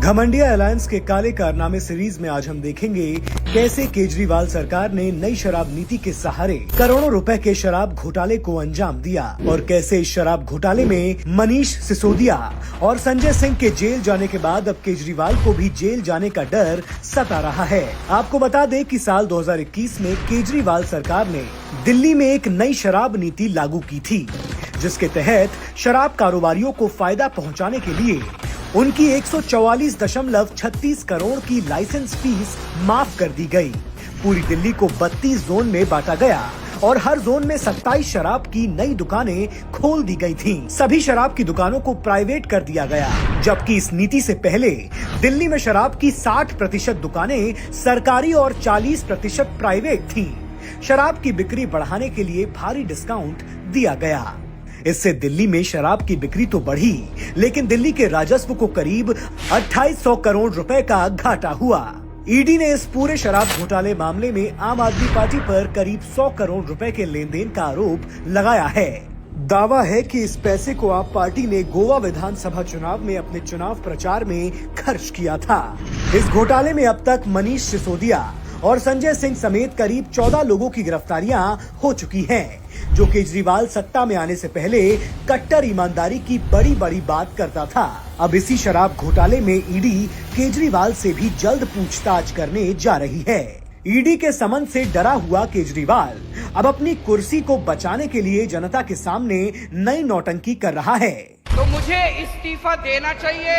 घमंडिया alliance के काले कारनामे सीरीज में आज हम देखेंगे कैसे केजरीवाल सरकार ने नई शराब नीति के सहारे करोड़ों रुपए के शराब घोटाले को अंजाम दिया और कैसे इस शराब घोटाले में मनीष सिसोदिया और संजय सिंह के जेल जाने के बाद अब केजरीवाल को भी जेल जाने का डर सता रहा है। आपको बता दें कि साल 2021 में केजरीवाल सरकार ने दिल्ली में एक नई शराब नीति लागू की थी, जिसके तहत शराब कारोबारियों को फायदा पहुंचाने के लिए उनकी 144.36 करोड़ की लाइसेंस फीस माफ कर दी गई। पूरी दिल्ली को 32 जोन में बांटा गया और हर जोन में 27 शराब की नई दुकानें खोल दी गई थीं। सभी शराब की दुकानों को प्राइवेट कर दिया गया, जबकि इस नीति से पहले दिल्ली में शराब की 60% दुकानें सरकारी और 40% प्राइवेट थीं। शराब की बिक्री बढ़ाने के लिए भारी डिस्काउंट दिया गया। इससे दिल्ली में शराब की बिक्री तो बढ़ी, लेकिन दिल्ली के राजस्व को करीब 2800 करोड़ रुपए का घाटा हुआ। ईडी ने इस पूरे शराब घोटाले मामले में आम आदमी पार्टी पर करीब 100 करोड़ रुपए के लेन देन का आरोप लगाया है। दावा है कि इस पैसे को आप पार्टी ने गोवा विधानसभा चुनाव में अपने चुनाव प्रचार में खर्च किया था। इस घोटाले में अब तक मनीष सिसोदिया और संजय सिंह समेत करीब 14 लोगों की गिरफ्तारियां हो चुकी हैं, जो केजरीवाल सत्ता में आने से पहले कट्टर ईमानदारी की बड़ी बड़ी बात करता था। अब इसी शराब घोटाले में ईडी केजरीवाल से भी जल्द पूछताछ करने जा रही है। ईडी के समन से डरा हुआ केजरीवाल अब अपनी कुर्सी को बचाने के लिए जनता के सामने नई नौटंकी कर रहा है। तो मुझे इस्तीफा देना चाहिए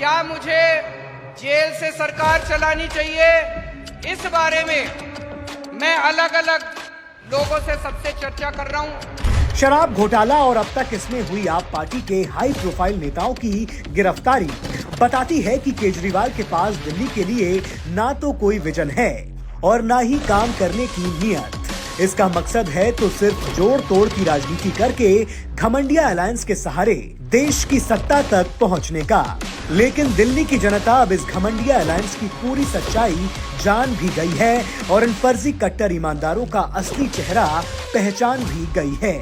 या मुझे जेल से सरकार चलानी चाहिए, इस बारे में मैं अलग अलग लोगों से सबसे चर्चा कर रहा हूं। शराब घोटाला और अब तक इसमें हुई आप पार्टी के हाई प्रोफाइल नेताओं की गिरफ्तारी बताती है कि केजरीवाल के पास दिल्ली के लिए ना तो कोई विजन है और ना ही काम करने की नीयत। इसका मकसद है तो सिर्फ जोड़ तोड़ की राजनीति करके घमंडिया अलायंस के सहारे देश की सत्ता तक पहुंचने का। लेकिन दिल्ली की जनता अब इस घमंडिया अलायंस की पूरी सच्चाई जान भी गई है और इन फर्जी कट्टर ईमानदारों का असली चेहरा पहचान भी गई है।